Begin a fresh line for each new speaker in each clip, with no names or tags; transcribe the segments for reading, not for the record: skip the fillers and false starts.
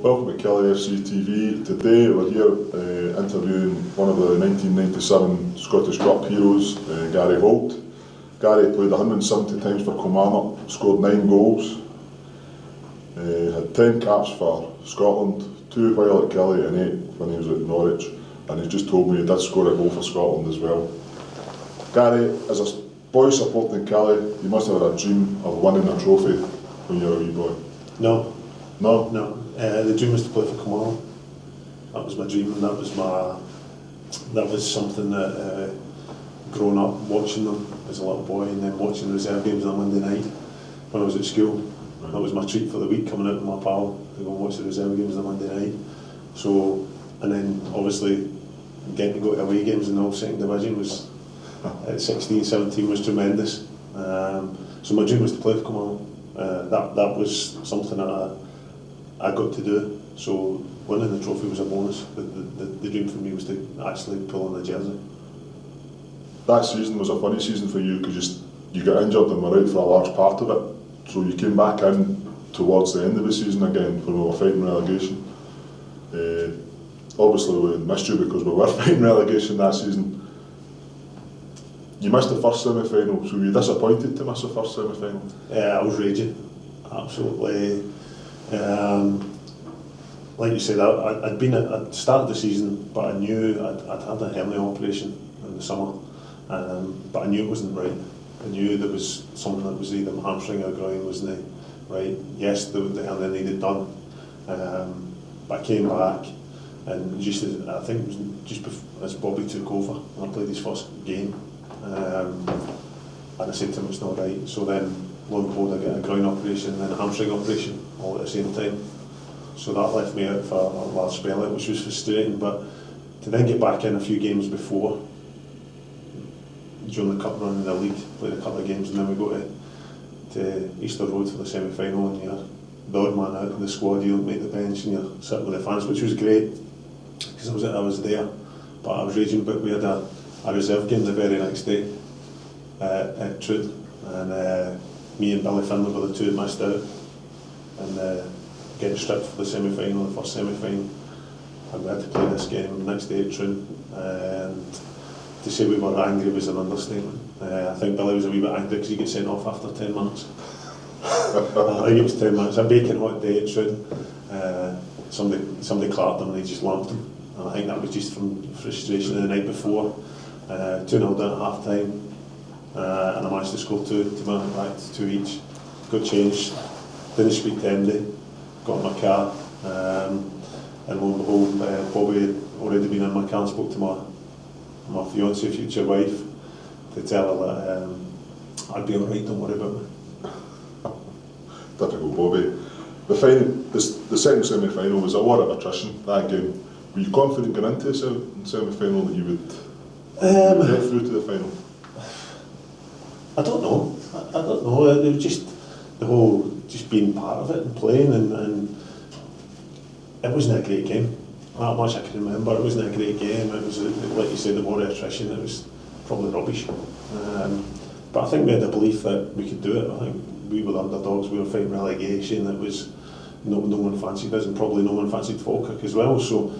Welcome to KillieFC TV. Today we're here interviewing one of the 1997 Scottish Cup heroes, Gary Holt. Gary played 170 times for Kilmarnock, scored 9 goals, had 10 caps for Scotland, 2 while at Killie and 8 when he was at Norwich, and he just told me he did score a goal for Scotland as well. Gary, as a boy supporting Killie, you must have had a dream of winning a trophy when you were a wee boy.
No.
No?
No. The dream was to play for Kilmarnock. That was my dream, and that was something that growing up watching them as a little boy, and then watching the reserve games on a Monday night when I was at school. Right. That was my treat for the week, coming out with my pal to go and watch the reserve games on a Monday night. So, and then obviously getting to go to away games in the second division was at 16, 17 was tremendous. So my dream was to play for Kilmarnock. That was something that I got to do. So winning the trophy was a bonus. The dream for me was to actually pull on the jersey.
That season was a funny season for you because you got injured and were out for a large part of it. So you came back in towards the end of the season again when we were fighting relegation. Obviously we missed you because we were fighting relegation that season. You missed the first semi-final, so were you disappointed to miss the first semi-final?
Yeah, I was raging, absolutely. Like you said, I'd started the season, but I knew I'd had a hernia operation in the summer, but I knew it wasn't right. I knew there was something that was either my hamstring or groin wasn't right. Yes, the hernia needed done, but I came back, and I think it was just as Bobby took over, and I played his first game. And I said to him it's not right, so then lo and behold I get a groin operation and then a hamstring operation all at the same time, so that left me out for a large spell out, which was frustrating. But to then get back in a few games before during the cup run in the league, played a couple of games, and then we go to Easter Road for the semi-final, and you're the odd man out of the squad, you don't make the bench and you're sitting with the fans, which was great because I was there, but I was raging. But we had a reserve game the very next day at Trood, and me and Billy Finlay were the two that missed out, and getting stripped for the semi-final, the first semi-final, and we had to play this game the next day at Trood, and to say we were angry was an understatement. I think Billy was a wee bit angry because he got sent off after 10 minutes. I think it was 10 minutes, a baking hot day at Trood. Somebody clapped him and he just lamped him, and I think that was just from frustration of the night before. 2-0 down at half time, and I managed to score 2 to win it back to 2 each. Got changed, didn't speak to Andy, got in my car, and lo and behold, Bobby had already been in my car and spoke to my fiancée, future wife, to tell her that I'd be alright, don't worry about me.
Typical Bobby. The second semi-final was a lot of attrition, that game. Were you confident going into the semi-final that you would get through to the final?
I don't know. I don't know. It was just the whole, just being part of it and playing, and it wasn't a great game. That much I can remember. It wasn't a great game. It was, like you said, the more attrition. It was probably rubbish. But I think we had a belief that we could do it. I think we were the underdogs. We were fighting relegation. It was no one fancied us, and probably no one fancied Falkirk as well. So.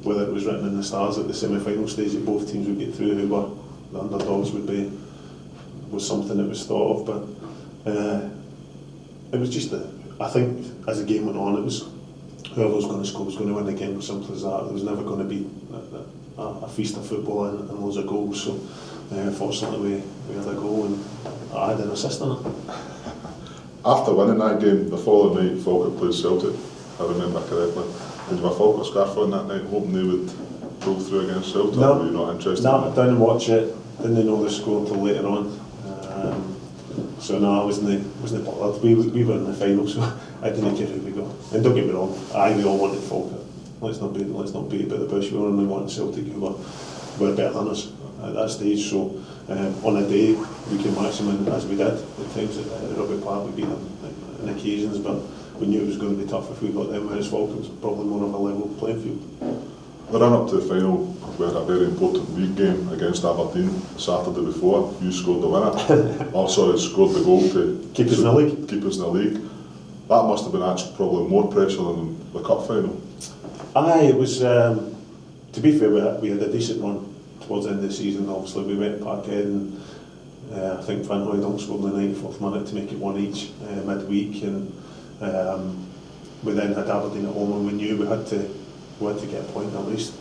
Whether it was written in the stars at the semi-final stage that both teams would get through, who were the underdogs was something that was thought of, but it was just I think as the game went on, it was whoever was going to score was going to win the game, simple as that. There was never going to be a feast of football and loads of goals, so fortunately we had a goal and I had an assist on it.
After winning that game, the following night Falkirk played Celtic, if I remember correctly. Did you have a Falkirk scarf on that night, hoping they would pull through against Celtic?
No,
were you not interested?
No, I didn't watch it. Didn't know the score until later on. So no, I wasn't bothered. We were in the final, so I didn't care who we got. And don't get me wrong, we all wanted Falkirk. Let's not beat about the bush. We were only wanting Celtic, who were better than us at that stage. So on a day we can match them, as we did at times at Rugby Park. We beat them on occasions, but we knew it was going to be tough if we got them, whereas Falkirk was probably more of a level playing field.
The run up to the final, we had a very important league game against Aberdeen Saturday before. You scored the winner. Scored the goal to
keep us in the league.
Keep us in the league. That must have been actually probably more pressure than the cup final?
Aye, it was, to be fair, we had a decent run towards the end of the season. Obviously we went to Parkhead and I think Van Hooydonk scored in the 94th minute to make it 1 each midweek, and we then had Aberdeen at home and we knew we had to get a point at least.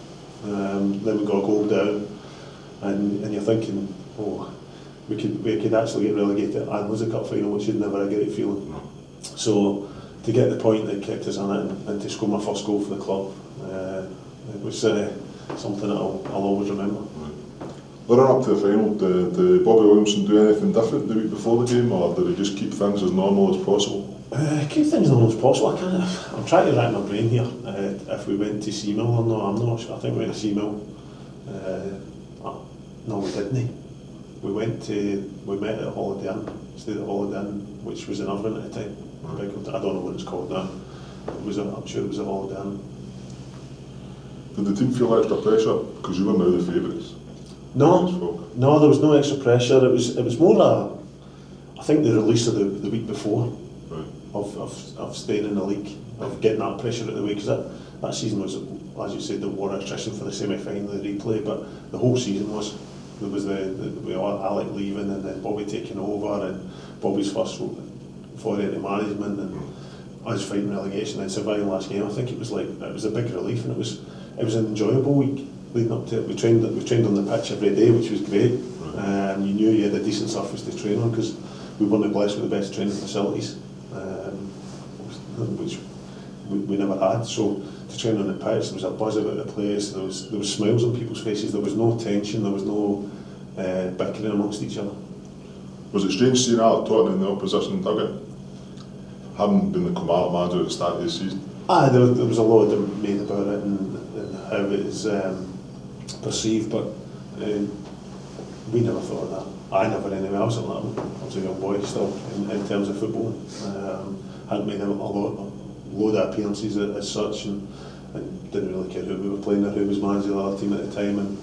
Then we got a goal down and you're thinking, oh, we could actually get relegated and lose a cup final, which is never a great feeling. So to get the point that kept us on it and to score my first goal for the club, it was something that I'll always remember.
Leading up to the final, did Bobby Williamson do anything different the week before the game, or did he just keep things as normal as possible?
Keep things as normal as possible. I'm trying to rack my brain here. If we went to Seamill or not, I'm not sure. I think we went to Seamill. No, we didn't. We met at Holiday Inn, stayed at Holiday Inn, which was in Irvine at the time. I don't know what it's called now. I'm sure it was a Holiday Inn.
Did the team feel extra pressure because you were now the favourites?
No, there was no extra pressure. It was more I think the release of the week before,
right,
of staying in the league, of getting that pressure out of the way, because that season was, as you said, the war attrition for the semi-final, the replay, but the whole season was. There was the Alec leaving and then Bobby taking over and Bobby's first foray into management and us fighting relegation and surviving last game. I think it was a big relief, and it was an enjoyable week leading up to it. We trained on the pitch every day, which was great. And you knew you had a decent surface to train on because we weren't blessed with the best training facilities, which we never had. So to train on the pitch, there was a buzz about the place. There was smiles on people's faces. There was no tension. There was no bickering amongst each other.
Was it strange seeing Alec Tottenham in the opposition dugout, having been the Kilmarnock manager at the start of the season?
There was a lot of debate made about it and how it is perceived, but we never thought of that. I never anyway. I was a young boy still in terms of football. Hadn't made a load of appearances as such, and didn't really care who we were playing or who was managing the other team at the time. And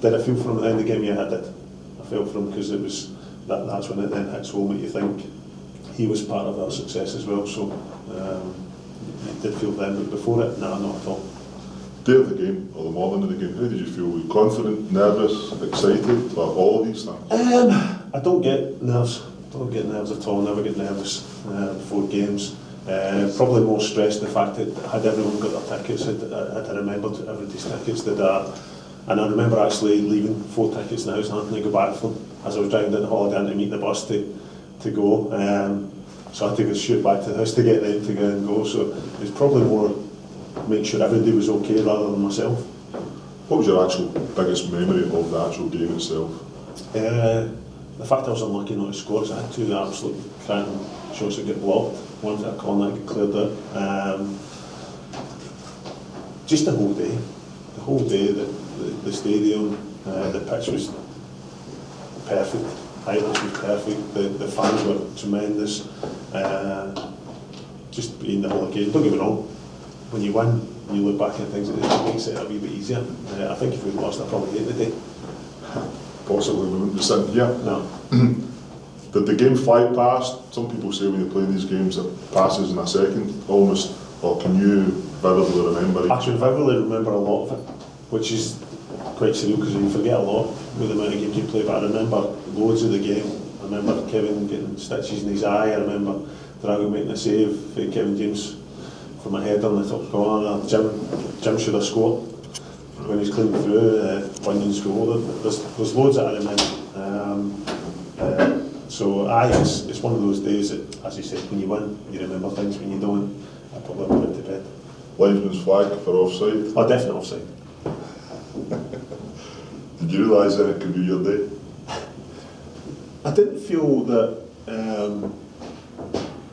did I feel for him at the end of the game? Yeah, I did. I felt for him because it was that's when it then hits home that you think he was part of our success as well. So you did feel then, but before it, no, not at all.
Day of the game, or the morning of the game, how did you feel? Were you confident, nervous, excited, or all of these things?
I don't get nerves. Don't get nerves at all. Never get nervous before games. Probably more stressed the fact that had everyone got their tickets, had I remembered everybody's tickets, and I remember actually leaving 4 tickets in the house and having to go back for them as I was driving down the Holiday Inn to meet the bus to go. So I had to go shoot back to the house to get them to go and go. So it was probably more make sure everybody was okay rather than myself.
What was your actual biggest memory of the actual game itself?
The fact I was unlucky not to score, because I had 2 absolute cracking shots that got blocked, one at a corner that got cleared out. Just the whole day, the stadium, the pitch was perfect, highlights was perfect, the fans were tremendous, just being the whole occasion. Don't get me wrong, when you win, you look back at things, it makes it a wee bit easier. I think if we'd lost, I'd probably hate the day.
Possibly we wouldn't be sitting here.
No.
Did the game fly past? Some people say when you play these games it passes in a second, almost, or can you vividly remember it?
I can vividly remember a lot of it, which is quite surreal because you forget a lot with the amount of games you play, but I remember loads of the game. I remember Kevin getting stitches in his eye, I remember Drago making a save for Kevin James from a header on the top corner. Jim should have scored when he's clean through, Bunyan's goal. There's loads that I remember. So it's one of those days that, as you said, when you win, you remember things. When you don't, I probably put it to bed.
Linesman's flag for offside?
Oh, definitely offside.
Did you realise that it could be your day?
I didn't feel that,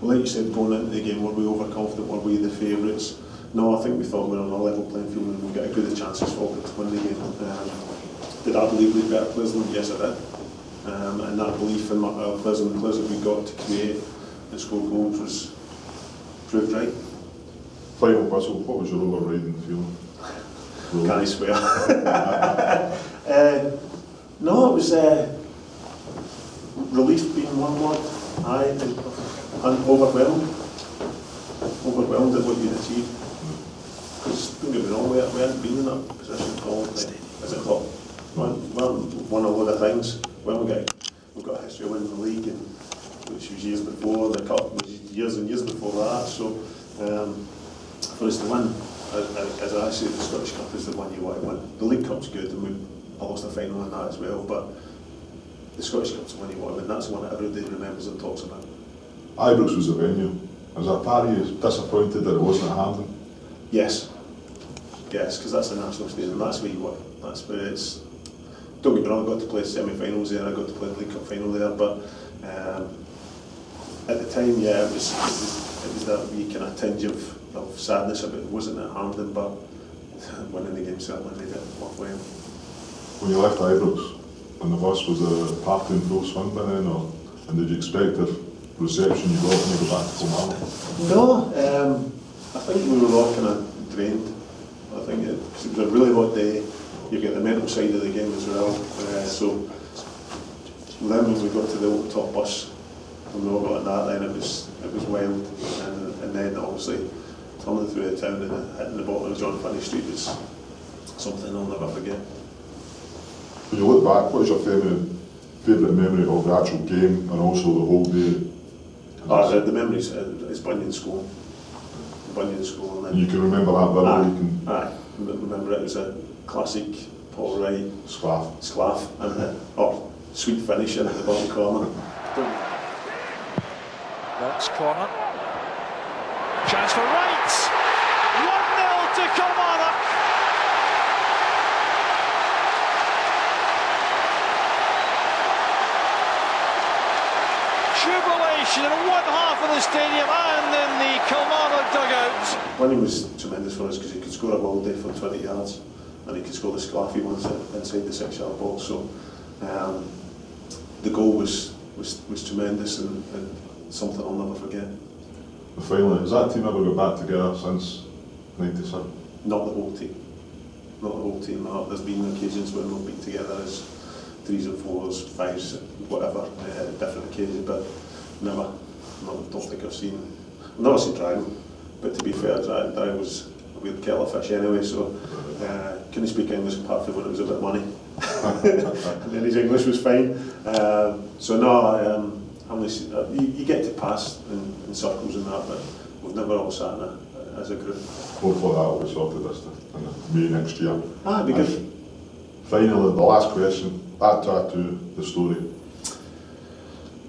like you said, going into the game, were we overconfident, were we the favourites? No, I think we thought we were on a level playing field and we got a good chances for it to win the game. Did I believe we had better players than them? Yes, I did. And that belief in our players and the players that we got to create and score goals was proved right.
Final whistle, what was your overriding feeling?
Can I swear? No, it was relief being one word. And overwhelmed. overwhelmed at what you'd achieved. Because don't get me wrong, we hadn't been in that position for a long time as a club. We won a load of things. We've got a history of winning the league, and which was years before, the cup was years and years before that. So for us to win, as I say, the Scottish Cup is the one you want to win. The League Cup's good, and we lost a final in that as well, but the Scottish Cup's the one you want to win. That's the one that everybody remembers and talks about.
Ibrox was the venue. Was that part of you disappointed that it wasn't at Hampden?
Yes, because that's the national stadium. That's where you want. That's where it's. Don't get me wrong, I got to play semi-finals there. I got to play the League Cup final there, but at the time, yeah, it was that wee kind of tinge of sadness about it wasn't at Hampden, but winning the game certainly made it worthwhile.
When you left Ibrox on the bus, was the party in full swing by then, and did you expect the reception you got when you go back to Kilmarnock?
No, I think we were all kind of drained. I think it was a really hot day. You get the mental side of the game as well. So then when we got to the old top bus, when we all got that, then it was wild. And then obviously turning through the town and hitting the bottom of John Finney Street was something I'll never forget.
When you look back, what is your favourite memory of the actual game and also the whole day?
The memories is Bunyan School. And then
you can remember that vividly?
Remember it was a classic Paul Wright Sclaff and sweet finish in at the bottom corner.
Box corner. Chance for Wright! 1-0 to Kilmarnock. Jubilation in one half of the stadium and in the Kilmarnock dugout.
Bunny was tremendous for us because he could score a ball day from 20 yards and he could score the Sclaffy ones inside the 6-yard box. So the goal was tremendous and something I'll never forget.
Finally, has that team ever got back together since '97?
Not the whole team. No. There's been occasions when we'll be together as 3s and 4s, 5s, whatever, different occasions, but never. Don't think I've never seen Dragon. But to be fair, Dragon was a weird kettle of fish anyway, so couldn't speak English apart from when it was a bit of money. And then his English was fine. So no, you get to pass in circles and that, but we've never all sat as a group.
Hopefully that will be sorted in May next year.
It'd be good.
Finally, the last question, that tattoo, the story.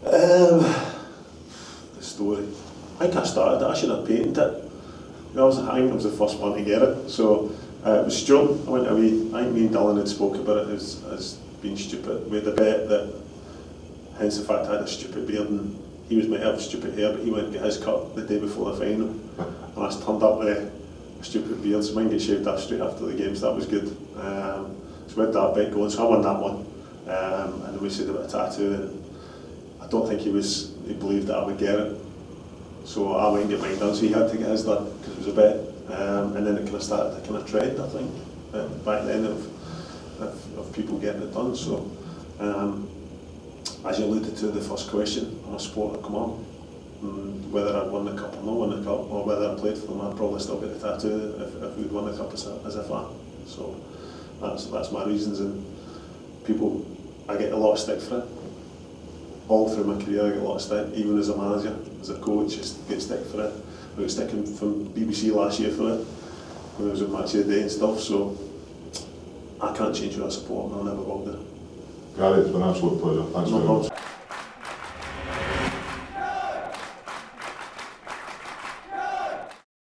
The story. I think I started it, I should have painted it. I was the first one to get it. So it was Stuart. I went away. I think me and Dylan had spoke about it as being stupid. We had a bet that, hence the fact I had a stupid beard and he was might have stupid hair, but he went and got his cut the day before the final. And I turned up with a stupid beard, so mine got shaved off straight after the game, so that was good. So we had that bet going, so I won that one. And we said about a tattoo, and I don't think he believed that I would get it. So I went and get mine done, so he had to get his done because it was a bet. And then it kind of started a kind of trend, I think, back then of people getting it done. So as you alluded to the first question, I'm a supporter, come on. Whether I'd won the cup or not won the cup, or whether I played for them, I'd probably still get the tattoo if we'd won the cup as a fan. So that's my reasons, and people, I get a lot of stick for it. All through my career I get a lot of stick, even as a manager, as a coach, just get stick for it. I got stick from BBC last year for it, when I was at Match of the Day and stuff, so I can't change who I support and I never will do.
Gary, it's been an absolute pleasure. Thanks very much.